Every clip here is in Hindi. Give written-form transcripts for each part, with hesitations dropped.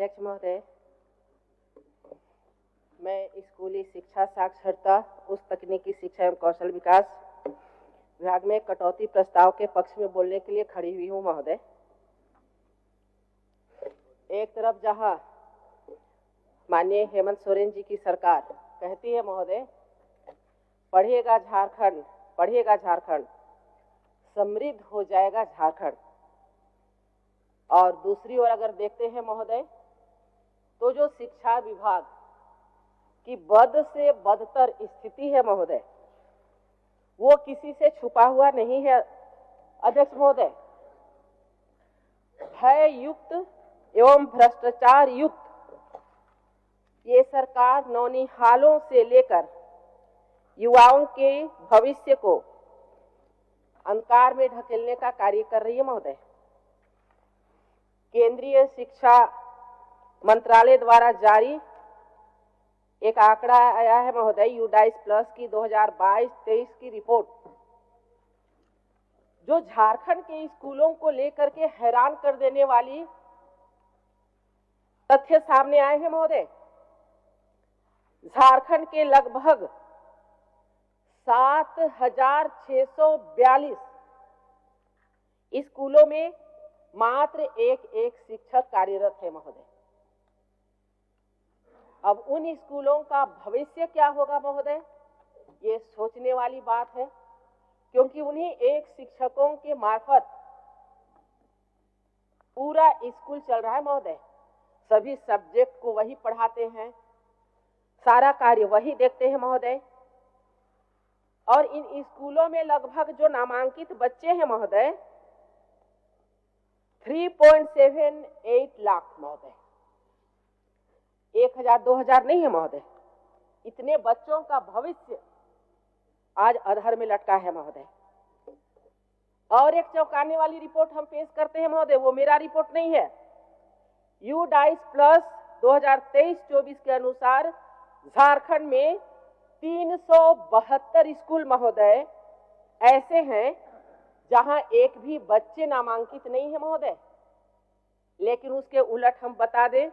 अध्यक्ष महोदय, मैं स्कूली शिक्षा साक्षरता उच्च तकनीकी शिक्षा एवं कौशल विकास विभाग में कटौती प्रस्ताव के पक्ष में बोलने के लिए खड़ी हुई हूँ महोदय। एक तरफ जहाँ माननीय हेमंत सोरेन जी की सरकार कहती है महोदय, पढ़ेगा झारखंड, पढ़ेगा झारखंड, समृद्ध हो जाएगा झारखंड, और दूसरी ओर अगर देखते हैं महोदय तो जो शिक्षा विभाग की बद से बदतर स्थिति है महोदय, वो किसी से छुपा हुआ नहीं है अध्यक्ष महोदय। भय युक्त एवं भ्रष्टाचार युक्त ये सरकार नौनिहालों से लेकर युवाओं के भविष्य को अंधकार में ढकेलने का कार्य कर रही है महोदय। केंद्रीय शिक्षा मंत्रालय द्वारा जारी एक आंकड़ा आया है महोदय, यूडाइस प्लस की 2022-23 की रिपोर्ट, जो झारखंड के स्कूलों को लेकर के हैरान कर देने वाली तथ्य सामने आए हैं महोदय। झारखंड के लगभग 7,642 स्कूलों में मात्र एक शिक्षक कार्यरत है महोदय। अब उन स्कूलों का भविष्य क्या होगा महोदय, ये सोचने वाली बात है, क्योंकि उन्हीं एक शिक्षकों के मार्फत पूरा स्कूल चल रहा है महोदय। सभी सब्जेक्ट को वही पढ़ाते हैं, सारा कार्य वही देखते हैं महोदय। और इन स्कूलों में लगभग जो नामांकित बच्चे हैं महोदय 3.78 लाख महोदय, 1,000-2,000 नहीं है महोदय। इतने बच्चों का भविष्य आज अधर में लटका है महोदय। और एक चौंकाने वाली रिपोर्ट हम पेश करते हैं महोदय, वो मेरा रिपोर्ट नहीं है, यूडाइस प्लस 2023-24 के अनुसार झारखंड में 372 स्कूल महोदय ऐसे हैं जहां एक भी बच्चे नामांकित नहीं है महोदय। लेकिन उसके उलट हम बता दें,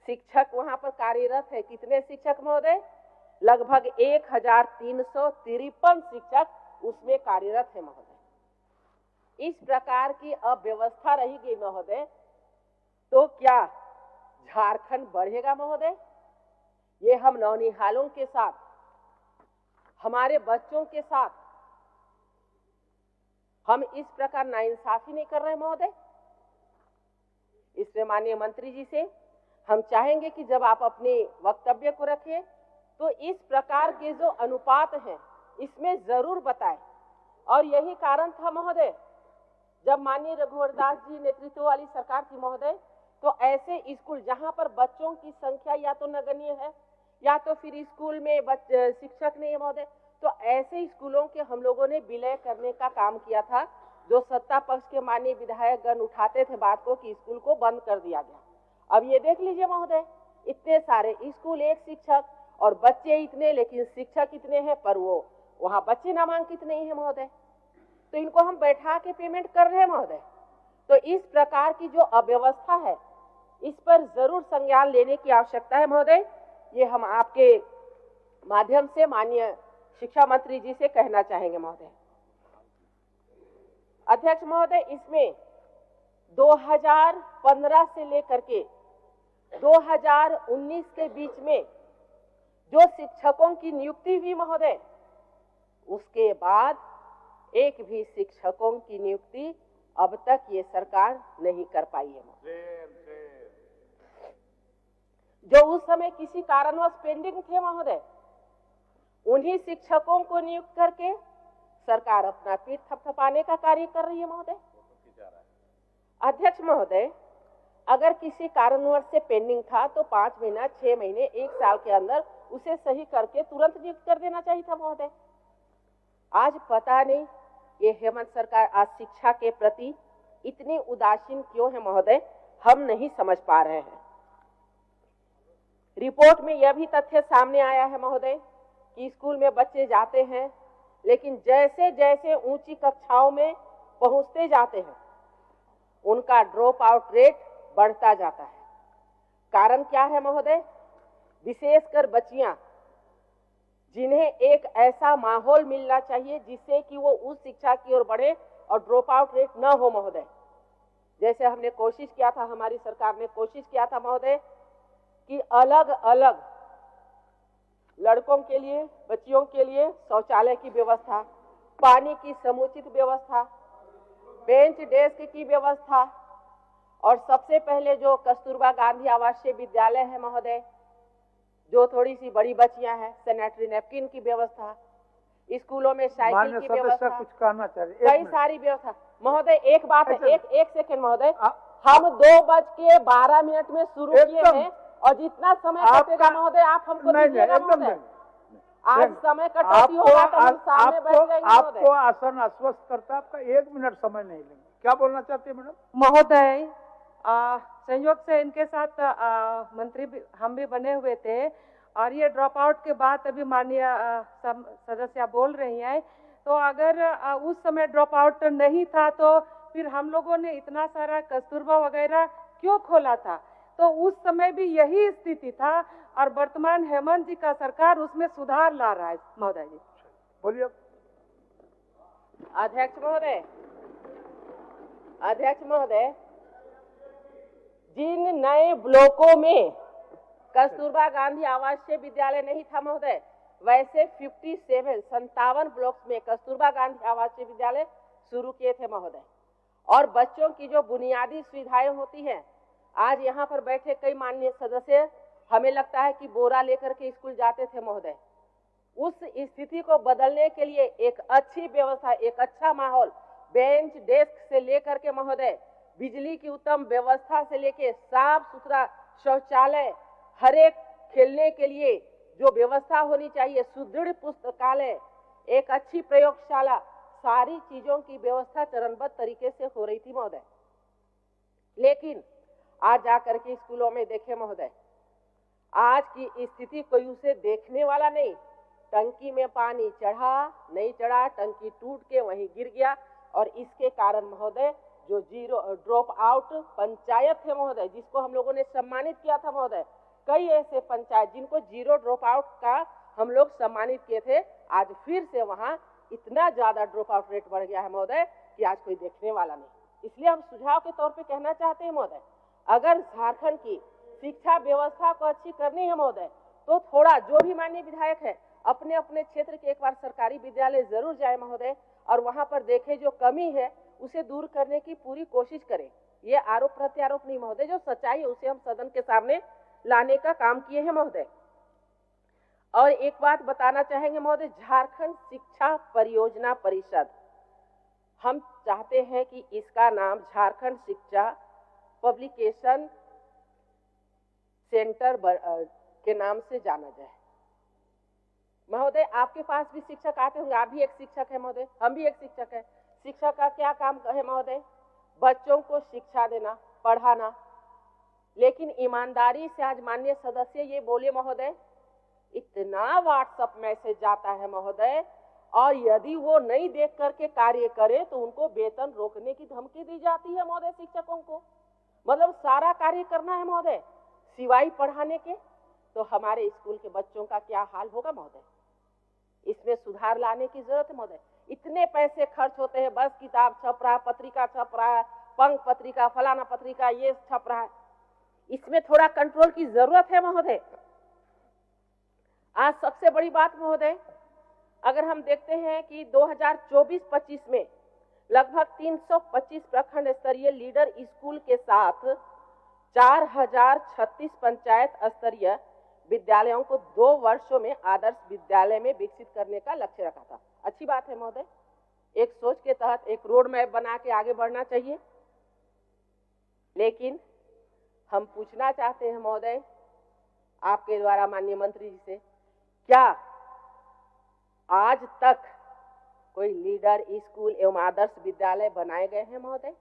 शिक्षक वहां पर कार्यरत है। कितने शिक्षक महोदय? लगभग 1,353 शिक्षक उसमें कार्यरत है महोदय। इस प्रकार की अव्यवस्था रही गई महोदय, तो क्या झारखंड बढ़ेगा महोदय? ये हम नौनिहालों के साथ, हमारे बच्चों के साथ हम इस प्रकार नाइंसाफी नहीं कर रहे महोदय। इसमें माननीय मंत्री जी से हम चाहेंगे कि जब आप अपने वक्तव्य को रखें तो इस प्रकार के जो अनुपात हैं इसमें जरूर बताएं। और यही कारण था महोदय, जब माननीय रघुवर दास जी नेतृत्व वाली सरकार थी महोदय, तो ऐसे स्कूल जहां पर बच्चों की संख्या या तो नगण्य है या तो फिर स्कूल में शिक्षक नहीं है महोदय, तो ऐसे स्कूलों के हम लोगों ने विलय करने का काम किया था। जो सत्ता पक्ष के माननीय विधायकगण उठाते थे बात को कि स्कूल को बंद कर दिया गया। अब ये देख लीजिए महोदय, इतने सारे स्कूल, एक शिक्षक और बच्चे इतने, लेकिन शिक्षक इतने हैं पर वो वहां बच्चे नामांकित नहीं है महोदय। तो इनको हम बैठा के पेमेंट कर रहे हैं महोदय। तो इस प्रकार की जो अव्यवस्था है इस पर जरूर संज्ञान लेने की आवश्यकता है महोदय। ये हम आपके माध्यम से माननीय शिक्षा मंत्री जी से कहना चाहेंगे महोदय। अध्यक्ष महोदय, इसमें 2015 से लेकर के 2019 के बीच में जो शिक्षकों की नियुक्ति हुई महोदय, उसके बाद एक भी शिक्षकों की नियुक्ति अब तक ये सरकार नहीं कर पाई है महोदय। जो उस समय किसी कारणवश पेंडिंग थे महोदय, उन्हीं शिक्षकों को नियुक्त करके सरकार अपना पीठ थपथपाने का कार्य कर रही है महोदय। अध्यक्ष महोदय, अगर किसी कारणवश से पेंडिंग था तो 5 महीना, 6 महीने, 1 साल के अंदर उसे सही करके तुरंत नियुक्त कर देना चाहिए था महोदय। आज पता नहीं ये हेमंत सरकार आज शिक्षा के प्रति इतनी उदासीन क्यों है महोदय, हम नहीं समझ पा रहे हैं। रिपोर्ट में यह भी तथ्य सामने आया है महोदय कि स्कूल में बच्चे जाते हैं, लेकिन जैसे जैसे ऊंची कक्षाओं में पहुंचते जाते हैं उनका ड्रॉप आउट रेट बढ़ता जाता है। कारण क्या है महोदय? विशेषकर बच्चियां, जिन्हें एक ऐसा माहौल मिलना चाहिए जिससे कि वो उस शिक्षा की ओर बढ़े और ड्रॉप आउट रेट न हो महोदय। जैसे हमने कोशिश किया था, हमारी सरकार ने कोशिश किया था महोदय कि अलग अलग लड़कों के लिए, बच्चियों के लिए शौचालय की व्यवस्था, पानी की समुचित व्यवस्था, बेंच डेस्क की व्यवस्था, और सबसे पहले जो कस्तूरबा गांधी आवासीय विद्यालय है महोदय, जो थोड़ी सी बड़ी बच्चियां हैं, सैनिटरी नैपकिन की व्यवस्था, स्कूलों में साइकिल की व्यवस्था, कुछ कहना चाहिए, कई सारी व्यवस्था महोदय। एक बात है, एक सेकंड महोदय, हम 2:12 में शुरू किए हैं और जितना समय कटेगा महोदय आप हमको दीजिएगा महोदय। आज समय कटौती होगा तो हम सामने बैठ जाएंगे महोदय। आपको आसन आश्वस्त करता, आपका 1 मिनट समय नहीं लेंगे। क्या बोलना चाहते हैं मैडम? महोदय, संयोग से इनके साथ मंत्री भी, हम भी बने हुए थे, और ये ड्रॉप आउट के बाद अभी माननीय सदस्य बोल रही हैं, तो अगर उस समय ड्रॉप आउट नहीं था तो फिर हम लोगों ने इतना सारा कस्तूरबा वगैरह क्यों खोला था? तो उस समय भी यही स्थिति था, और वर्तमान हेमंत जी का सरकार उसमें सुधार ला रहा है महोदय जी। बोलिए। अध्यक्ष महोदय, जिन नए ब्लॉकों में कस्तूरबा गांधी आवासीय विद्यालय नहीं था महोदय, वैसे 57 ब्लॉक्स में कस्तूरबा गांधी आवासीय विद्यालय शुरू किए थे महोदय। और बच्चों की जो बुनियादी सुविधाएं होती हैं, आज यहाँ पर बैठे कई माननीय सदस्य, हमें लगता है कि बोरा लेकर के स्कूल जाते थे महोदय। उस स्थिति को बदलने के लिए एक अच्छी व्यवस्था, एक अच्छा माहौल, बेंच डेस्क से लेकर के महोदय, बिजली की उत्तम व्यवस्था से लेके साफ सुथरा शौचालय, हर एक खेलने के लिए जो व्यवस्था होनी चाहिए, सुदृढ़ पुस्तकालय, एक अच्छी प्रयोगशाला, सारी चीजों की व्यवस्था चरणबद्ध तरीके से हो रही थी महोदय। लेकिन आज जाकर के स्कूलों में देखे महोदय, आज की स्थिति कोई उसे देखने वाला नहीं। टंकी में पानी चढ़ा नहीं चढ़ा, टंकी टूट के वहीं गिर गया, और इसके कारण महोदय जो जीरो ड्रॉप आउट पंचायत है महोदय, जिसको हम लोगों ने सम्मानित किया था महोदय, कई ऐसे पंचायत जिनको जीरो ड्रॉप आउट का हम लोग सम्मानित किए थे, आज फिर से वहां इतना ज्यादा ड्रॉप आउट रेट बढ़ गया है महोदय कि आज कोई देखने वाला नहीं। इसलिए हम सुझाव के तौर पे कहना चाहते हैं महोदय, अगर झारखंड की शिक्षा व्यवस्था को अच्छी करनी है महोदय, तो थोड़ा जो भी माननीय विधायक है अपने अपने क्षेत्र के एक बार सरकारी विद्यालय जरूर जाए महोदय, और वहां पर देखे जो कमी है उसे दूर करने की पूरी कोशिश करें। ये आरोप प्रत्यारोप नहीं महोदय, जो सच्चाई है उसे हम सदन के सामने लाने का काम किए हैं महोदय। और एक बात बताना चाहेंगे महोदय, झारखंड शिक्षा परियोजना परिषद, हम चाहते हैं कि इसका नाम झारखंड शिक्षा पब्लिकेशन सेंटर के नाम से जाना जाए। महोदय, आपके पास भी शिक्षक आते होंगे, आप भी एक शिक्षक है महोदय, हम भी एक शिक्षक है। शिक्षक का क्या काम है महोदय? बच्चों को शिक्षा देना, पढ़ाना। लेकिन ईमानदारी से आज माननीय सदस्य ये बोले महोदय, इतना व्हाट्सएप मैसेज जाता है महोदय, और यदि वो नहीं देख करके कार्य करे तो उनको वेतन रोकने की धमकी दी जाती है महोदय शिक्षकों को। मतलब सारा कार्य करना है महोदय सिवाय पढ़ाने के, तो हमारे स्कूल के बच्चों का क्या हाल होगा महोदय? इसमें सुधार लाने की जरूरत है महोदय। इतने पैसे खर्च होते हैं, बस किताब छप रहा, पत्रिका छप रहा है, पंख पत्रिका, फलाना पत्रिका, ये छप रहा है, इसमें थोड़ा कंट्रोल की जरूरत है महोदय। आज सबसे बड़ी बात महोदय, अगर हम देखते हैं कि 2024-25 में लगभग 325 प्रखंड स्तरीय लीडर स्कूल के साथ 4036 पंचायत स्तरीय विद्यालयों को 2 वर्षों में आदर्श विद्यालय में विकसित करने का लक्ष्य रखा था। अच्छी बात है महोदय, एक सोच के तहत एक रोड मैप बना के आगे बढ़ना चाहिए। लेकिन हम पूछना चाहते हैं महोदय आपके द्वारा माननीय मंत्री जी से, क्या आज तक कोई लीडर स्कूल एवं आदर्श विद्यालय बनाए गए हैं महोदय?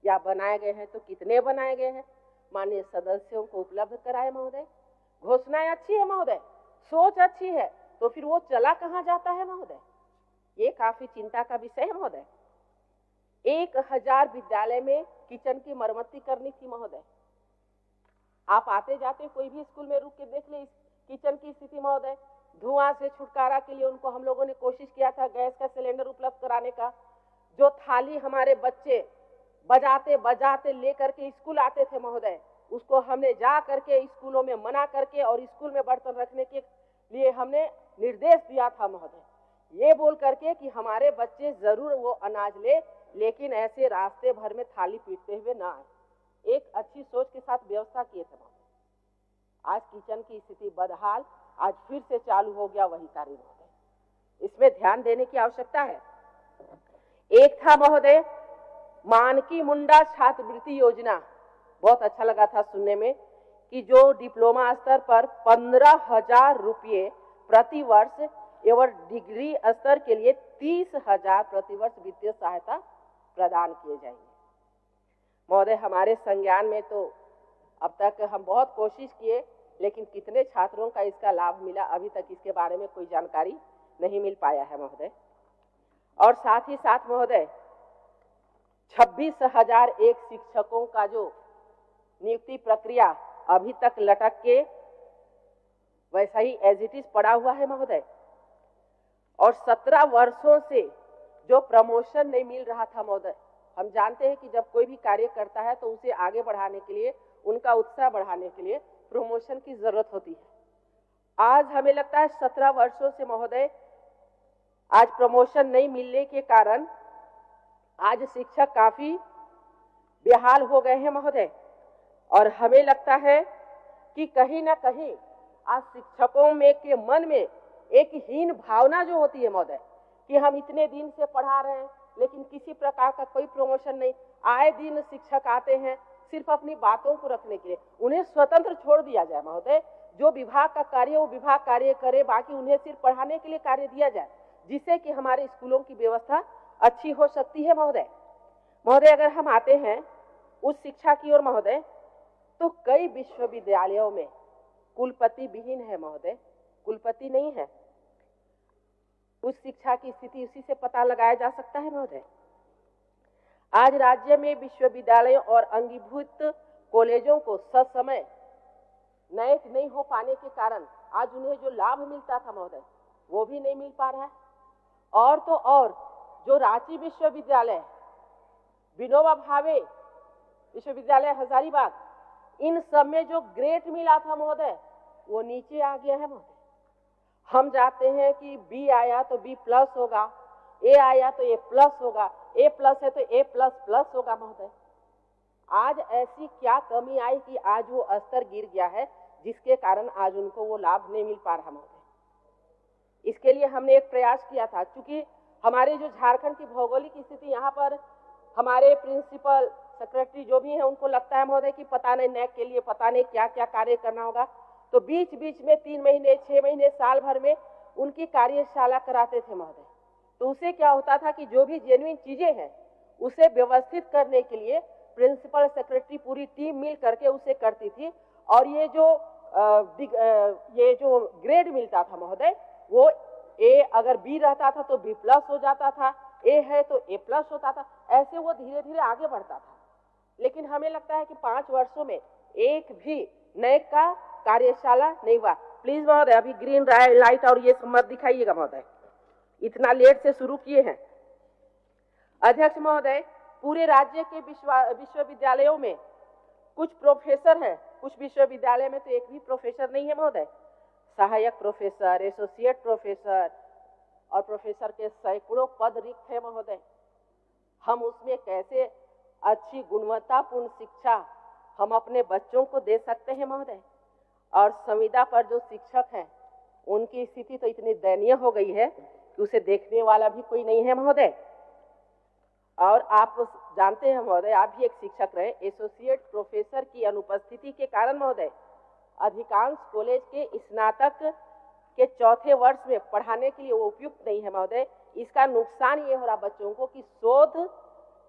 या बनाए गए हैं तो कितने बनाए गए हैं? माननीय सदस्यों को उपलब्ध कराए महोदय। घोषणाएं अच्छी है महोदय, सोच अच्छी है, तो फिर वो चला कहाँ जाता है महोदय? ये काफी चिंता का विषय है महोदय। 1000 विद्यालय में किचन की मरम्मती करनी थी महोदय, आप आते जाते कोई भी स्कूल में रुक के देख ले इस किचन की स्थिति महोदय। धुआं से छुटकारा के लिए उनको हम लोगों ने कोशिश किया था गैस का सिलेंडर उपलब्ध कराने का। जो थाली हमारे बच्चे बजाते बजाते लेकर के स्कूल आते थे महोदय, उसको हमने जा करके स्कूलों में मना करके और स्कूल में बर्तन रखने के लिए हमने निर्देश दिया था महोदय, ये बोल करके कि हमारे बच्चे जरूर वो अनाज ले, लेकिन ऐसे रास्ते भर में थाली पीटते हुए ना आए। एक अच्छी सोच के साथ व्यवस्था किए थे महोदय। आज किचन की स्थिति बदहाल, आज फिर से चालू हो गया वही कार्य महोदय। इसमें ध्यान देने की आवश्यकता है। एक था महोदय मानकी मुंडा छात्रवृत्ति योजना, बहुत अच्छा लगा था सुनने में कि जो डिप्लोमा स्तर पर 15,000 रुपये प्रति वर्ष एवं डिग्री स्तर के लिए 30,000 प्रति वर्ष वित्तीय सहायता प्रदान किए जाएंगे। महोदय हमारे संज्ञान में तो अब तक हम बहुत कोशिश किए, लेकिन कितने छात्रों का इसका लाभ मिला अभी तक इसके बारे में कोई जानकारी नहीं मिल पाया है महोदय। और साथ ही साथ महोदय 26,001 शिक्षकों का जो नियुक्ति प्रक्रिया अभी तक लटक के वैसा ही एज इट इज पड़ा हुआ है महोदय। और 17 वर्षों से जो प्रमोशन नहीं मिल रहा था महोदय, हम जानते हैं कि जब कोई भी कार्य करता है तो उसे आगे बढ़ाने के लिए, उनका उत्साह बढ़ाने के लिए प्रमोशन की जरूरत होती है। आज हमें लगता है 17 वर्षों से महोदय आज प्रमोशन नहीं मिलने के कारण आज शिक्षक काफी बेहाल हो गए हैं महोदय। और हमें लगता है कि कहीं ना कहीं आज शिक्षकों में के मन में एक हीन भावना जो होती है महोदय कि हम इतने दिन से पढ़ा रहे हैं लेकिन किसी प्रकार का कोई प्रमोशन नहीं। आए दिन शिक्षक आते हैं सिर्फ अपनी बातों को रखने के लिए, उन्हें स्वतंत्र छोड़ दिया जाए महोदय। जो विभाग का कार्य वो विभाग कार्य करे, बाकी उन्हें सिर्फ पढ़ाने के लिए कार्य दिया जाए, जिससे कि हमारे स्कूलों की व्यवस्था अच्छी हो सकती है महोदय। महोदय अगर हम आते हैं उस शिक्षा की ओर महोदय, तो कई विश्वविद्यालयों में कुलपति विहीन है महोदय, कुलपति नहीं है। उस शिक्षा की स्थिति उसी से पता लगाया जा सकता है महोदय। आज राज्य में विश्वविद्यालयों और अंगीभूत कॉलेजों को ससमय नए नहीं हो पाने के कारण आज उन्हें जो लाभ मिलता था महोदय वो भी नहीं मिल पा रहा है। और तो और जो रांची विश्वविद्यालय, विनोबा भावे विश्वविद्यालय हजारीबाग, इन सब में जो ग्रेड मिला था महोदय वो नीचे आ गया है महोदय। हम जाते हैं कि बी आया तो बी प्लस होगा, ए आया तो ए प्लस होगा, ए प्लस है तो ए प्लस प्लस होगा महोदय। आज ऐसी क्या कमी आई कि आज वो स्तर गिर गया है जिसके कारण आज उनको वो लाभ नहीं मिल पा रहा महोदय। इसके लिए हमने एक प्रयास किया था, क्योंकि हमारे जो झारखंड की भौगोलिक स्थिति, यहाँ पर हमारे प्रिंसिपल सेक्रेटरी जो भी हैं उनको लगता है महोदय कि पता नहीं नैक के लिए पता नहीं क्या क्या कार्य करना होगा, तो बीच बीच में 3 महीने 6 महीने साल भर में उनकी कार्यशाला कराते थे महोदय। तो उससे क्या होता था कि जो भी जेन्युइन चीजें हैं उसे व्यवस्थित करने के लिए प्रिंसिपल सेक्रेटरी पूरी टीम मिल करके उसे करती थी। और ये जो ग्रेड मिलता था महोदय वो ए अगर बी रहता था तो बी प्लस हो जाता था, ए है तो ए प्लस होता था, ऐसे वो धीरे धीरे आगे बढ़ता था। लेकिन हमें लगता है कि 5 वर्षों में एक भी नए का कार्यशाला नहीं हुआ। प्लीज महोदय अभी ग्रीन लाइट और ये सब मत दिखाइएगा महोदय, इतना लेट से शुरू किए हैं। अध्यक्ष महोदय, पूरे राज्य के विश्वविद्यालयों में कुछ प्रोफेसर हैं, कुछ विश्वविद्यालय में तो एक भी प्रोफेसर नहीं है महोदय। सहायक प्रोफेसर, एसोसिएट प्रोफेसर और प्रोफेसर के सैकड़ों पद रिक्त है महोदय। हम उसमें कैसे अच्छी गुणवत्तापूर्ण शिक्षा हम अपने बच्चों को दे सकते हैं महोदय। और संविदा पर जो शिक्षक हैं उनकी स्थिति तो इतनी दयनीय हो गई है कि उसे देखने वाला भी कोई नहीं है महोदय। और आप जानते हैं महोदय, आप भी एक शिक्षक रहे, एसोसिएट प्रोफेसर की अनुपस्थिति के कारण महोदय अधिकांश कॉलेज के स्नातक के 4थे वर्ष में पढ़ाने के लिए वो उपयुक्त नहीं है महोदय। इसका नुकसान ये हो रहा बच्चों को कि शोध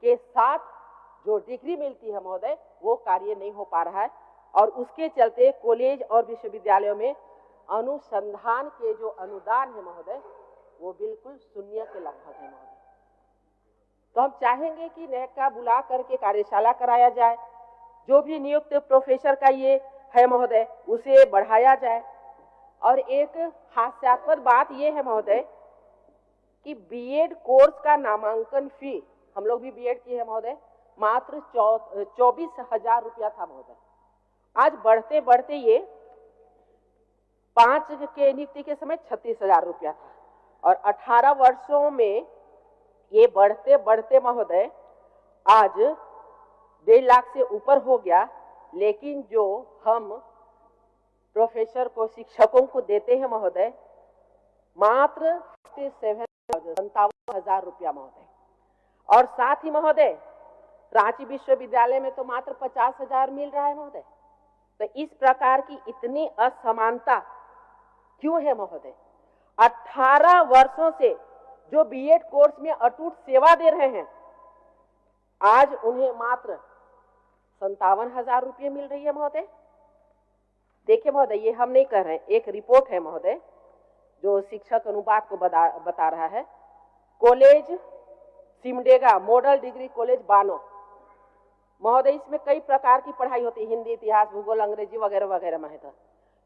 के साथ जो डिग्री मिलती है महोदय वो कार्य नहीं हो पा रहा है। और उसके चलते कॉलेज और विश्वविद्यालयों में अनुसंधान के जो अनुदान है महोदय वो बिल्कुल शून्य के लगभग है महोदय। तो हम चाहेंगे कि नैक का बुला करके कार्यशाला कराया जाए। जो भी नियुक्त प्रोफेसर का ये है महोदय उसे बढ़ाया जाए। और एक हास्यास्पद बात यह है महोदय कि बीएड कोर्स का नामांकन फी, हम लोग भी बीएड किए हैं महोदय, मात्र 24,000 रुपया था महोदय। आज बढ़ते बढ़ते ये 5 के नियुक्ति के समय 36,000 रुपया था और 18 वर्षों में ये बढ़ते बढ़ते महोदय आज 1.5 लाख से ऊपर हो गया। लेकिन जो हम प्रोफेसर को, शिक्षकों को देते हैं महोदय, मात्र 57,000 रुपया महोदय। और साथ ही महोदय रांची विश्वविद्यालय में तो मात्र 50,000 मिल रहा है महोदय। तो इस प्रकार की इतनी असमानता क्यों है महोदय? 18 वर्षों से जो बीएड कोर्स में अटूट सेवा दे रहे हैं, आज उन्हें मात्र 57,000 रुपये मिल रही है महोदय। देखिए महोदय, ये हम नहीं कह रहे हैं, एक रिपोर्ट है महोदय जो शिक्षक अनुपात को बता रहा है। College Simdega model degree college Bano महोदय, इसमें कई प्रकार की पढ़ाई होती है, हिंदी, इतिहास, भूगोल, अंग्रेजी वगैरह वगैरह महोदय।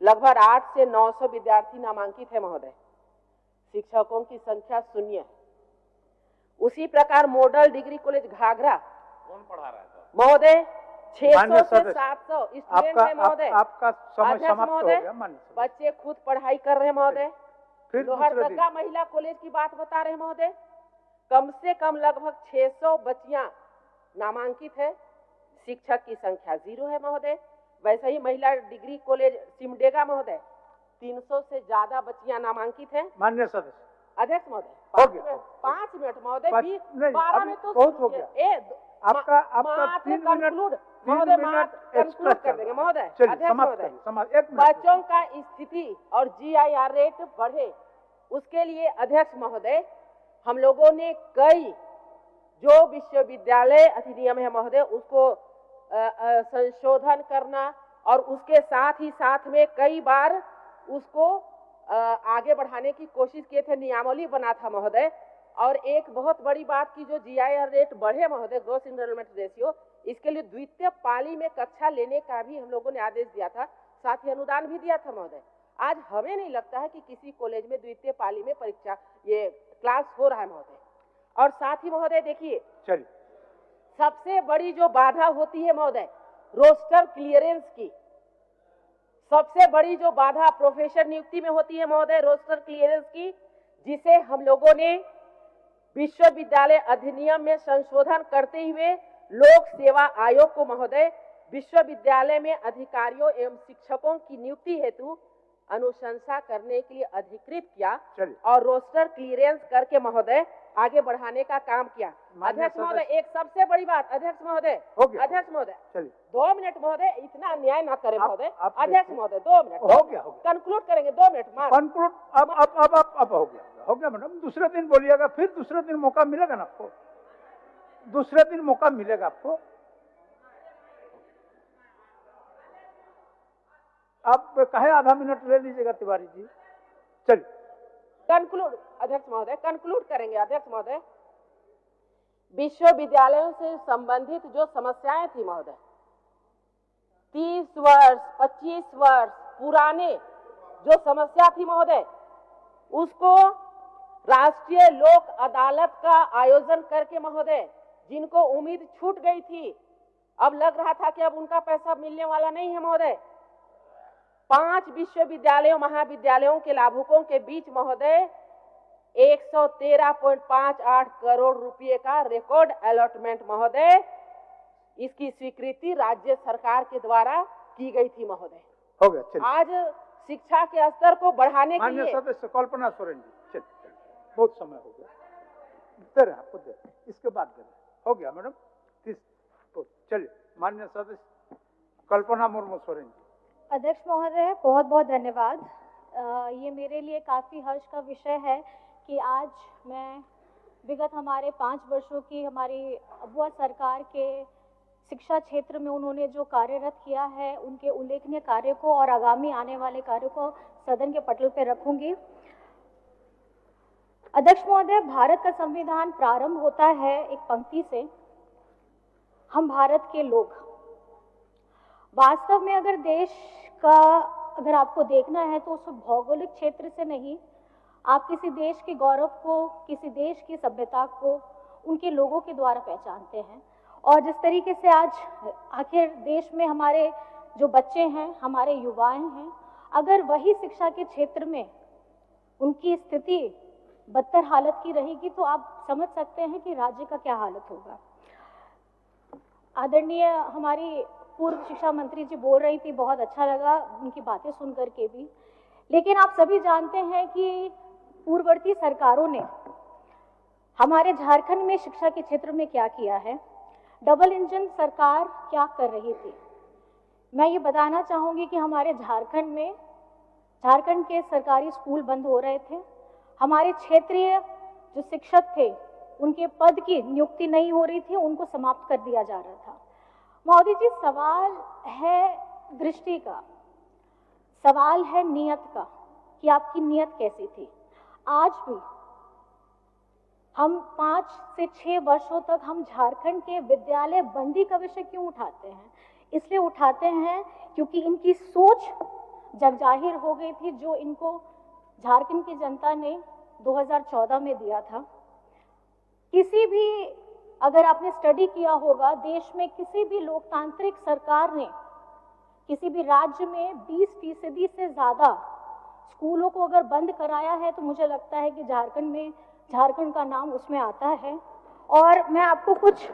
लगभग 8 से 900 विद्यार्थी नामांकित है महोदय। शिक्षकों की संख्या 0 है। उसी प्रकार मॉडल डिग्री कॉलेज घाघरा, कौन पढ़ा रहा है महोदय? 600 से 700 स्टूडेंट है महोदय। आपका समय समाप्त हो गया। बच्चे खुद पढ़ाई कर रहे हैं महोदय। फिर लोहरदगा महिला कॉलेज की बात बता रहे हैं महोदय, कम से कम लगभग 600 बच्चियां नामांकित है, शिक्षक की संख्या 0 है महोदय। वैसे ही महिला डिग्री कॉलेज सिमडेगा महोदय, 300 से ज्यादा बच्चियां नामांकित है। माननीय सदस्य अध्यक्ष महोदय, 5 मिनट महोदय, 12 में तो बहुत हो गया। आपका 3 मिनट महोदय, कंक्लूड कर देंगे महोदय। अध्यक्ष महोदय, बच्चों का स्थिति और जीआईआर रेट बढ़े, उसके लिए अध्यक्ष महोदय हम लोगों ने कई जो विश्वविद्यालय अधिनियम है महोदय उसको संशोधन करना और उसके साथ ही साथ में कई बार उसको आगे बढ़ाने की कोशिश किए थे, नियमावली बना था महोदय। और एक बहुत बड़ी बात की, जो जीआईआर रेट बढ़े महोदय, ग्रॉस इनरोलमेंट रेशियो, इसके लिए द्वितीय पाली में कक्षा लेने का भी हम लोगों ने आदेश दिया था, साथ ही अनुदान भी दिया था महोदय। आज हमें नहीं लगता है कि किसी कॉलेज में द्वितीय पाली में परीक्षा ये क्लास हो रहा है महोदय। और साथ ही महोदय देखिए, चलिए, सबसे बड़ी जो बाधा होती है महोदय रोस्टर क्लियरेंस की, सबसे बड़ी जो बाधा प्रोफेसर नियुक्ति में होती है महोदय रोस्टर क्लियरेंस की, जिसे हम लोगों ने विश्वविद्यालय अधिनियम में संशोधन करते हुए लोक सेवा आयोग को महोदय विश्वविद्यालय में अधिकारियों एवं शिक्षकों की नियुक्ति हेतु अनुशंसा करने के लिए अधिकृत किया और रोस्टर क्लियरेंस करके महोदय आगे बढ़ाने का काम किया। अध्यक्ष महोदय, एक सबसे बड़ी बात, अध्यक्ष महोदय, 2 मिनट महोदय, इतना अन्याय ना करें महोदय। अध्यक्ष महोदय 2 मिनट हो गया, कंक्लूड करेंगे, 2 मिनट कंक्लूड। अब हो गया मैडम। दूसरे दिन बोलिएगा, फिर दूसरे दिन मौका मिलेगा ना आपको, दूसरे दिन मौका मिलेगा आपको। आप कहे आधा मिनट ले लीजिएगा तिवारी जी। चलिए कंक्लूड अध्यक्ष महोदय, कंक्लूड करेंगे अध्यक्ष महोदय। विश्वविद्यालयों से संबंधित जो समस्याएं थी महोदय, 30 वर्ष 25 वर्ष पुराने जो समस्या थी महोदय, उसको राष्ट्रीय लोक अदालत का आयोजन करके महोदय, जिनको उम्मीद छूट गई थी, अब लग रहा था कि अब उनका पैसा मिलने वाला नहीं है महोदय, 5 विश्वविद्यालयों महाविद्यालयों के लाभुकों के बीच महोदय 113.58 करोड़ रुपए का रिकॉर्ड अलॉटमेंट महोदय, इसकी स्वीकृति राज्य सरकार के द्वारा की गई थी महोदय। हो गया, चलिए। आज शिक्षा के स्तर को बढ़ाने के लिए सदस्य कल्पना सोरेन जी, चलिए, बहुत समय हो गया, दे रहे आपको, दे इसके बाद दे रहे, हो गया मैडम। चलिए, माननीय सदस्य कल्पना मुर्मू सोरेन जी। अध्यक्ष महोदय, बहुत बहुत धन्यवाद। ये मेरे लिए काफ़ी हर्ष का विषय है कि आज मैं विगत हमारे 5 वर्षों की हमारी अबुआ सरकार के शिक्षा क्षेत्र में उन्होंने जो कार्यरत किया है, उनके उल्लेखनीय कार्य को और आगामी आने वाले कार्यों को सदन के पटल पर रखूंगी। अध्यक्ष महोदय, भारत का संविधान प्रारंभ होता है एक पंक्ति से, हम भारत के लोग। वास्तव में अगर देश का अगर आपको देखना है तो उस भौगोलिक क्षेत्र से नहीं, आप किसी देश के गौरव को, किसी देश की सभ्यता को उनके लोगों के द्वारा पहचानते हैं। और जिस तरीके से आज आखिर देश में हमारे जो बच्चे हैं, हमारे युवाएं हैं, अगर वही शिक्षा के क्षेत्र में उनकी स्थिति बदतर हालत की रहेगी तो आप समझ सकते हैं कि राज्य का क्या हालत होगा। आदरणीय हमारी पूर्व शिक्षा मंत्री जी बोल रही थी, बहुत अच्छा लगा उनकी बातें सुन करके भी। लेकिन आप सभी जानते हैं कि पूर्ववर्ती सरकारों ने हमारे झारखंड में शिक्षा के क्षेत्र में क्या किया है। डबल इंजन सरकार क्या कर रही थी। मैं ये बताना चाहूँगी कि हमारे झारखंड के सरकारी स्कूल बंद हो रहे थे। हमारे क्षेत्रीय जो शिक्षक थे उनके पद की नियुक्ति नहीं हो रही थी, उनको समाप्त कर दिया जा रहा था। मोदी जी, सवाल है दृष्टि का, सवाल है नियत का कि आपकी नियत कैसी थी। आज भी हम 5 से 6 वर्षों तक हम झारखंड के विद्यालय बंदी का विषय क्यों उठाते हैं? इसलिए उठाते हैं क्योंकि इनकी सोच जग जाहिर हो गई थी जो इनको झारखंड की जनता ने 2014 में दिया था। किसी भी अगर आपने स्टडी किया होगा, देश में किसी भी लोकतांत्रिक सरकार ने किसी भी राज्य में 20% से ज़्यादा स्कूलों को अगर बंद कराया है तो मुझे लगता है कि झारखंड का नाम उसमें आता है। और मैं आपको कुछ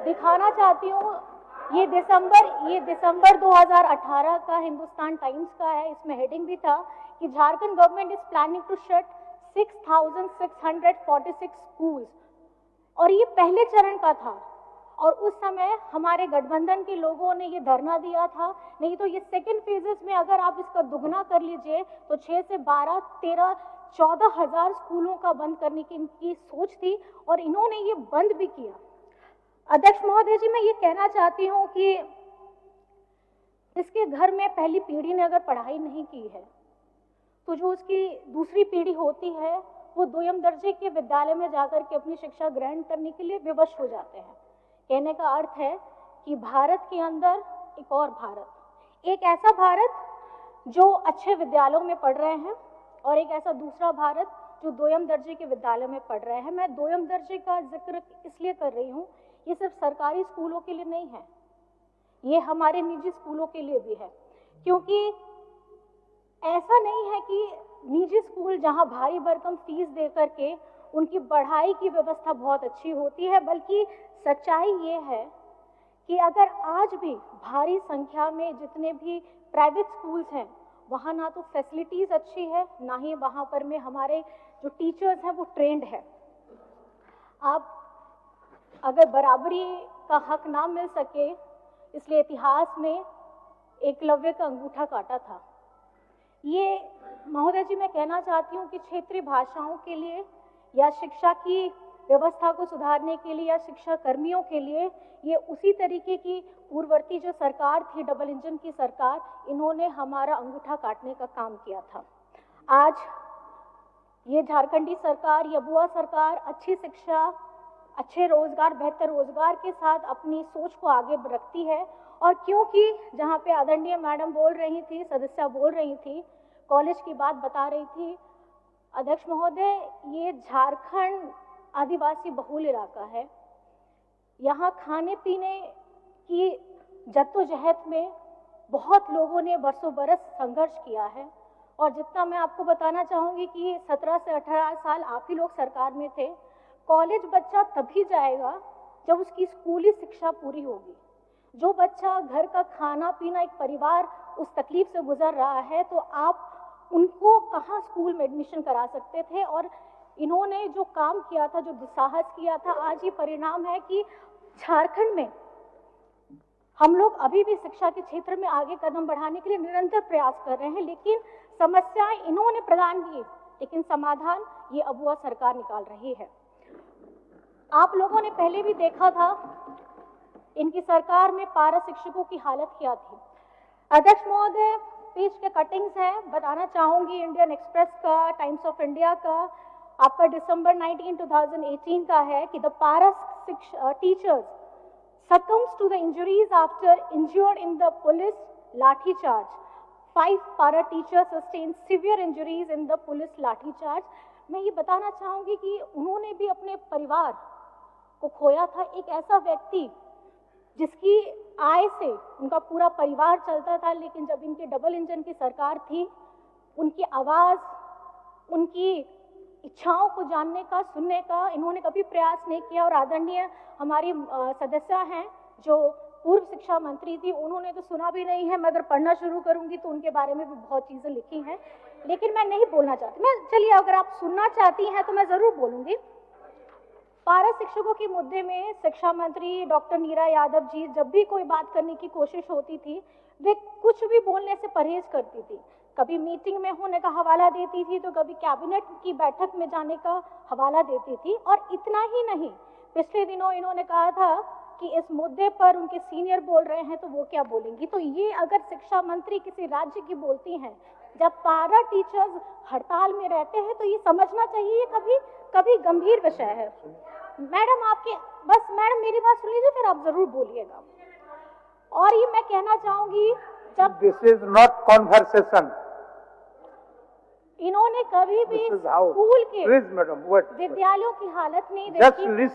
दिखाना चाहती हूँ। ये दिसंबर 2018 का हिंदुस्तान टाइम्स का है। इसमें हेडिंग भी था कि Jharkhand government is planning to shut 6,646 schools. और ये पहले चरण का था और उस समय हमारे गठबंधन के लोगों ने ये धरना दिया था। नहीं तो ये सेकेंड फेजेस में अगर आप इसका दुगना कर लीजिए तो 6 से 12, 13, 14 हजार स्कूलों का बंद करने की इनकी सोच थी और इन्होंने ये बंद भी किया। अध्यक्ष महोदय जी, मैं ये कहना चाहती हूँ कि इसके घर में पहली पीढ़ी ने अगर पढ़ाई नहीं की है तो जो उसकी दूसरी पीढ़ी होती है वो दोयम दर्जे के विद्यालय में जाकर के अपनी शिक्षा ग्रहण करने के लिए विवश हो जाते हैं। कहने का अर्थ है कि भारत के अंदर एक और भारत, एक ऐसा भारत जो अच्छे विद्यालयों में पढ़ रहे हैं और एक ऐसा दूसरा भारत जो दोयम दर्जे के विद्यालय में पढ़ रहे हैं। मैं दोयम दर्जे का जिक्र इसलिए कर रही हूँ, ये सिर्फ सरकारी स्कूलों के लिए नहीं है, ये हमारे निजी स्कूलों के लिए भी है। क्योंकि ऐसा नहीं है कि निजी स्कूल जहां भारी भरकम फीस दे करके उनकी पढ़ाई की व्यवस्था बहुत अच्छी होती है, बल्कि सच्चाई ये है कि अगर आज भी भारी संख्या में जितने भी प्राइवेट स्कूल्स हैं वहाँ ना तो फैसिलिटीज़ अच्छी है, ना ही वहाँ पर में हमारे जो टीचर्स हैं वो ट्रेंड है। आप अगर बराबरी का हक ना मिल सके, इसलिए इतिहास में एकलव्य का अंगूठा काटा था। ये महोदय जी, मैं कहना चाहती हूँ कि क्षेत्रीय भाषाओं के लिए या शिक्षा की व्यवस्था को सुधारने के लिए या शिक्षा कर्मियों के लिए ये उसी तरीके की पूर्ववर्ती जो सरकार थी, डबल इंजन की सरकार, इन्होंने हमारा अंगूठा काटने का काम किया था। आज ये झारखंडी सरकार, ये बुआ सरकार अच्छी शिक्षा, अच्छे रोजगार, बेहतर रोजगार के साथ अपनी सोच को आगे रखती है। और क्योंकि जहाँ पे आदरणीय मैडम बोल रही थी, सदस्या बोल रही थी, कॉलेज की बात बता रही थी, अध्यक्ष महोदय, ये झारखंड आदिवासी बहुल इलाका है। यहाँ खाने पीने की जद्दोजहद में बहुत लोगों ने बरसों बरस संघर्ष किया है। और जितना मैं आपको बताना चाहूँगी कि 17 से 18 साल आप ही लोग सरकार में थे। कॉलेज बच्चा तभी जाएगा जब उसकी स्कूली शिक्षा पूरी होगी। जो बच्चा घर का खाना पीना, एक परिवार उस तकलीफ से गुजर रहा है, तो आप उनको कहाँ स्कूल में एडमिशन करा सकते थे। और इन्होंने जो काम किया था, जो दुस्साहस किया था, आज ये परिणाम है कि झारखंड में हम लोग अभी भी शिक्षा के क्षेत्र में आगे कदम बढ़ाने के लिए निरंतर प्रयास कर रहे हैं। लेकिन समस्याएं इन्होंने प्रदान की, लेकिन समाधान ये अबुआ सरकार निकाल रही है। आप लोगों ने पहले भी देखा था इनकी सरकार में पारा शिक्षकों की हालत क्या थी। अध्यक्ष महोदय, पेज के कटिंग्स हैं, बताना चाहूंगी। इंडियन एक्सप्रेस का, टाइम्स ऑफ इंडिया का, आपका दिसंबर 19, 2018 का है कि द पारा teachers succumbs to the injuries after injured in the police lathi charge. 5 para teachers sustained severe injuries in the police lathi charge. मैं ये बताना चाहूंगी कि उन्होंने भी अपने परिवार को खोया था। एक ऐसा व्यक्ति जिसकी आय से उनका पूरा परिवार चलता था, लेकिन जब इनके डबल इंजन की सरकार थी, उनकी आवाज, उनकी इच्छाओं को जानने का, सुनने का इन्होंने कभी प्रयास नहीं किया। और आदरणीय हमारी सदस्य हैं जो पूर्व शिक्षा मंत्री थी, उन्होंने तो सुना भी नहीं है। मैं अगर पढ़ना शुरू करूंगी तो उनके बारे में भी बहुत चीजें लिखी हैं, लेकिन मैं नहीं बोलना चाहती। मैं चलिए, अगर आप सुनना चाहती हैं तो मैं जरूर बोलूंगी। पारा शिक्षकों के मुद्दे में शिक्षा मंत्री डॉक्टर नीरा यादव जी जब भी कोई बात करने की कोशिश होती थी, वे कुछ भी बोलने से परहेज करती थी। कभी मीटिंग में होने का हवाला देती थी, तो कभी कैबिनेट की बैठक में जाने का हवाला देती थी। और इतना ही नहीं, पिछले दिनों इन्होंने कहा था कि इस मुद्दे पर उनके सीनियर बोल रहे हैं तो वो क्या बोलेंगी। तो ये अगर शिक्षा मंत्री किसी राज्य की बोलती हैं, जब पारा टीचर्स हड़ताल में रहते हैं, तो ये समझना चाहिए कभी गंभीर विषय है। मैडम मैडम मेरी बात सुन लीजिए, फिर आप जरूर बोलिएगा। और ये मैं कहना चाहूंगी, जब दिस इज नॉट कॉन्वर्सेशन, इन्होंने कभी भी स्कूल के विद्यालयों की हालत नहीं देखी,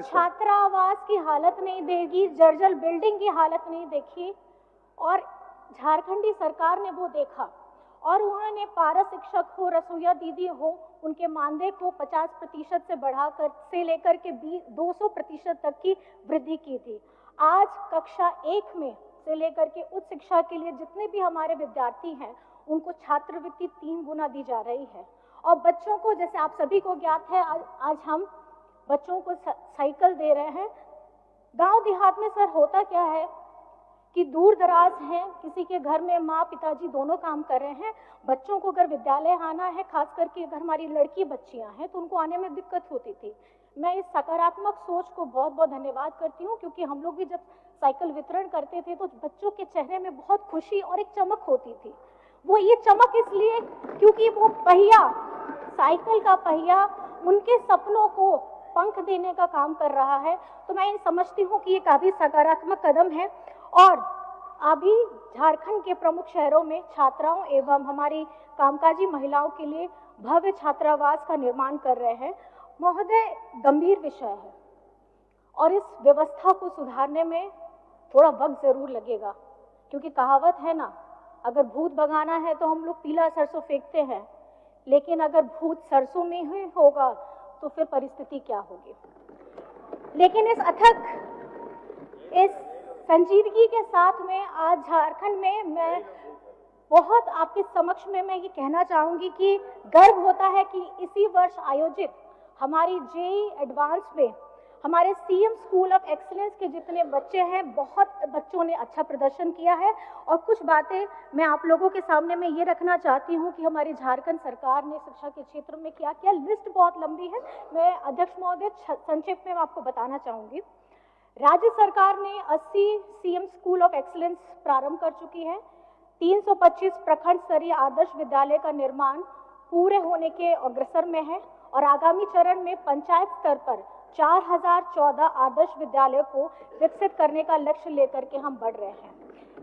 छात्रावास की हालत नहीं देखी, जर्जर बिल्डिंग की हालत नहीं देखी, और झारखंडी सरकार ने वो देखा। और उन्होंने पारा शिक्षक हो, रसोईया दीदी हो, उनके मानदेय को 50% से बढ़ाकर से लेकर के 200% तक की वृद्धि की थी। आज कक्षा 1 में से लेकर के उच्च शिक्षा के लिए जितने भी हमारे विद्यार्थी हैं, उनको छात्रवृत्ति 3 गुना दी जा रही है। और बच्चों को, जैसे आप सभी को ज्ञात है, आज हम बच्चों को साइकिल दे रहे हैं। गांव देहात में सर होता क्या है कि दूर दराज हैं, किसी के घर में माँ पिताजी दोनों काम कर रहे हैं, बच्चों को अगर विद्यालय आना है, खास करके अगर हमारी लड़की बच्चियां हैं, तो उनको आने में दिक्कत होती थी। मैं इस सकारात्मक सोच को बहुत बहुत धन्यवाद करती हूँ, क्योंकि हम लोग भी जब साइकिल वितरण करते थे तो बच्चों के चेहरे में बहुत खुशी और एक चमक होती थी। वो ये चमक इसलिए क्योंकि वो पहिया, साइकिल का पहिया, उनके सपनों को पंख देने का काम कर रहा है। तो मैं ये समझती हूँ कि ये काफी सकारात्मक कदम है। और अभी झारखंड के प्रमुख शहरों में छात्राओं एवं हमारी कामकाजी महिलाओं के लिए भव्य छात्रावास का निर्माण कर रहे हैं। महोदय, गंभीर विषय है और इस व्यवस्था को सुधारने में थोड़ा वक्त जरूर लगेगा, क्योंकि कहावत है ना, अगर भूत भगाना है तो हम लोग पीला सरसों फेंकते हैं, लेकिन अगर भूत सरसों में ही होगा तो फिर परिस्थिति क्या होगी। लेकिन इस संजीदगी के साथ में आज झारखंड में मैं बहुत आपके समक्ष में मैं ये कहना चाहूंगी कि गर्व होता है कि इसी वर्ष आयोजित हमारी जेईई एडवांस में हमारे सीएम स्कूल ऑफ एक्सीलेंस के जितने बच्चे हैं, बहुत बच्चों ने अच्छा प्रदर्शन किया है। और कुछ बातें मैं आप लोगों के सामने में ये रखना चाहती हूँ कि हमारी झारखंड सरकार ने शिक्षा के क्षेत्र में क्या किया। लिस्ट बहुत लंबी है, मैं अध्यक्ष महोदय संक्षेप में आपको बताना चाहूंगी। राज्य सरकार ने 80 सीएम स्कूल ऑफ एक्सीलेंस प्रारंभ कर चुकी है। 325 प्रखंड स्तरीय आदर्श विद्यालय का निर्माण पूरे होने के अग्रसर में है और आगामी चरण में पंचायत स्तर पर 4014 आदर्श विद्यालय को विकसित करने का लक्ष्य लेकर के हम बढ़ रहे हैं।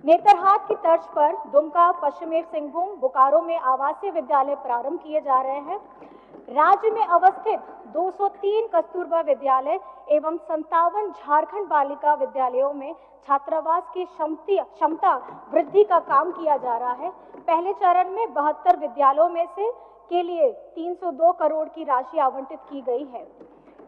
नेतरहाट की तर्ज पर दुमका, पश्चिमी सिंहभूम, बोकारो में आवासीय विद्यालय प्रारंभ किए जा रहे हैं। राज्य में अवस्थित 203 कस्तूरबा विद्यालय एवं 57 झारखंड बालिका विद्यालयों में छात्रावास की क्षमता वृद्धि का काम किया जा रहा है। पहले चरण में 72 विद्यालयों में से के लिए 302 करोड़ की राशि आवंटित की गई है।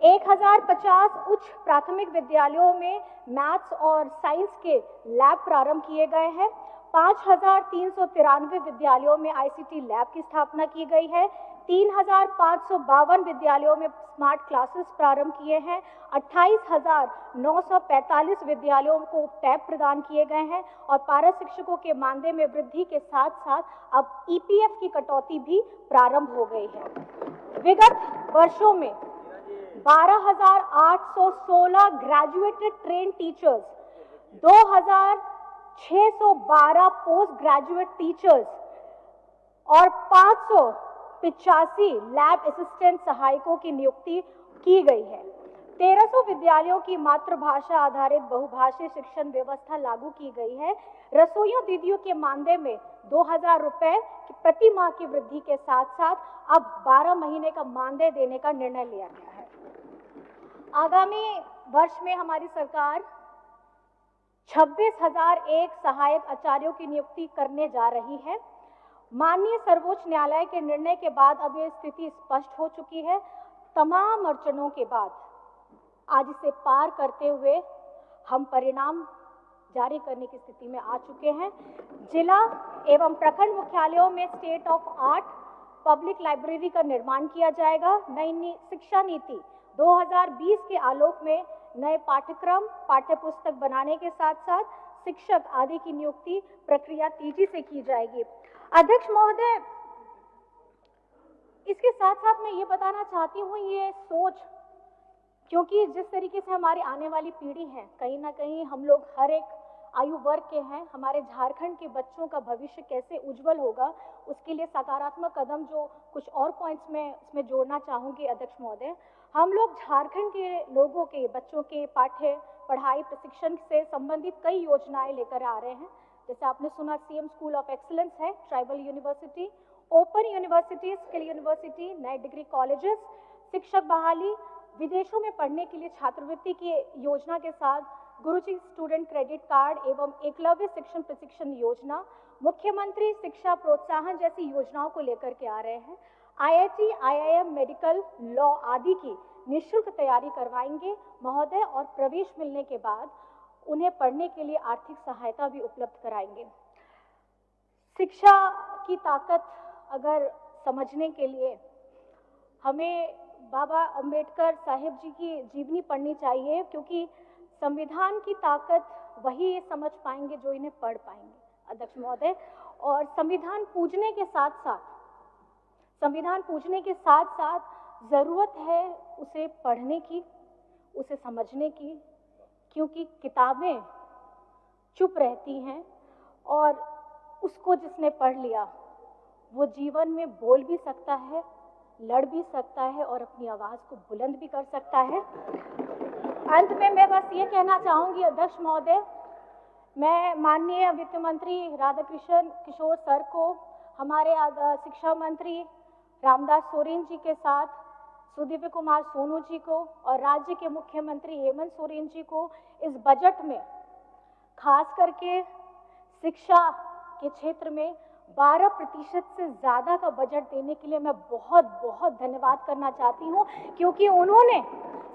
1050 उच्च प्राथमिक विद्यालयों में मैथ्स और साइंस के लैब प्रारंभ किए गए हैं। 5393 विद्यालयों में आईसीटी लैब की स्थापना की गई है। 3552 विद्यालयों में स्मार्ट क्लासेस प्रारंभ किए हैं। 28,945 विद्यालयों को टैब प्रदान किए गए हैं और पारा शिक्षकों के मानदेय में वृद्धि के साथ साथ अब ईपीएफ की कटौती भी प्रारंभ हो गई है। विगत वर्षों में 12,816 graduated train teachers, 2,612 post graduate teachers और 585 लैब असिस्टेंट सहायकों की नियुक्ति की गई है। 1300 विद्यालयों की मातृभाषा आधारित बहुभाषी शिक्षण व्यवस्था लागू की गई है। रसोइयों दीदियों के मानदेय में 2000 रुपए प्रति माह की वृद्धि के साथ साथ अब 12 महीने का मानदेय देने का निर्णय लिया गया है। आगामी वर्ष में हमारी सरकार 26,001 सहायक आचार्यों की नियुक्ति करने जा रही है। माननीय सर्वोच्च न्यायालय के निर्णय के बाद अब यह स्थिति स्पष्ट हो चुकी है। तमाम अड़चनों के बाद आज इसे पार करते हुए हम परिणाम जारी करने की स्थिति में आ चुके हैं। जिला एवं प्रखंड मुख्यालयों में state of art public library का निर्माण किया जाएगा। नई शिक्षा नीति 2020 के आलोक में नए पाठ्यक्रम पाठ्य पुस्तक बनाने के साथ साथ शिक्षक आदि की नियुक्ति प्रक्रिया तेजी से की जाएगी। अध्यक्ष महोदय, इसके साथ साथ मैं ये बताना चाहती हूँ, ये सोच, क्योंकि जिस तरीके से हमारी आने वाली पीढ़ी है, कहीं ना कहीं हम लोग हर एक आयु वर्ग के हैं, हमारे झारखंड के बच्चों का भविष्य कैसे उज्जवल होगा, उसके लिए सकारात्मक कदम जो कुछ और पॉइंट्स में इसमें जोड़ना चाहूँगी अध्यक्ष महोदय। हम लोग झारखंड के लोगों के बच्चों के पाठ्य पढ़ाई प्रशिक्षण से संबंधित कई योजनाएं लेकर आ रहे हैं। जैसे आपने सुना सीएम स्कूल ऑफ एक्सीलेंस है, tribal university, open university, skill university, नए डिग्री कॉलेजेस, शिक्षक बहाली, विदेशों में पढ़ने के लिए छात्रवृत्ति की योजना के साथ गुरुजी स्टूडेंट क्रेडिट कार्ड एवं एकलव्य शिक्षण प्रशिक्षण योजना, मुख्यमंत्री शिक्षा प्रोत्साहन जैसी योजनाओं को लेकर के आ रहे हैं। आईआईटी, आईआईएम, मेडिकल, लॉ आदि की निःशुल्क तैयारी करवाएंगे महोदय और प्रवेश मिलने के बाद उन्हें पढ़ने के लिए आर्थिक सहायता भी उपलब्ध कराएंगे। शिक्षा की ताकत अगर समझने के लिए हमें बाबा अंबेडकर साहिब जी की जीवनी पढ़नी चाहिए, क्योंकि संविधान की ताकत वही समझ पाएंगे जो इन्हें पढ़ पाएंगे अध्यक्ष महोदय। और संविधान पूजने के साथ साथ जरूरत है उसे पढ़ने की, उसे समझने की, क्योंकि किताबें चुप रहती हैं और उसको जिसने पढ़ लिया वो जीवन में बोल भी सकता है, लड़ भी सकता है और अपनी आवाज को बुलंद भी कर सकता है। अंत में मैं बस ये कहना चाहूंगी अध्यक्ष महोदय, मैं माननीय वित्त मंत्री राधाकृष्ण किशोर सर को, हमारे शिक्षा मंत्री रामदास सोरेन जी के साथ सुदीव्य कुमार सोनू जी को और राज्य के मुख्यमंत्री हेमंत सोरेन जी को इस बजट में खास करके शिक्षा के क्षेत्र में 12% से ज्यादा का बजट देने के लिए मैं बहुत बहुत धन्यवाद करना चाहती हूँ, क्योंकि उन्होंने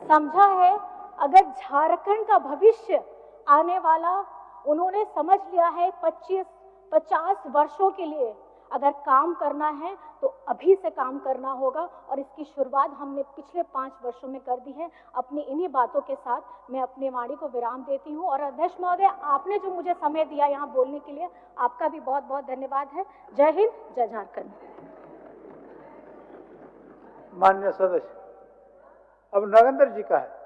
समझा है अगर झारखंड का भविष्य आने वाला, उन्होंने समझ लिया है 25-50 वर्षों के लिए अगर काम करना है तो अभी से काम करना होगा और इसकी शुरुआत हमने पिछले 5 वर्षों में कर दी है। अपनी इन्हीं बातों के साथ मैं अपनी वाणी को विराम देती हूँ और अध्यक्ष महोदय, आपने जो मुझे समय दिया यहाँ बोलने के लिए, आपका भी बहुत बहुत धन्यवाद है। जय हिंद, जय झारखंड। माननीय सदस्य, अब नगेंद्र जी का है।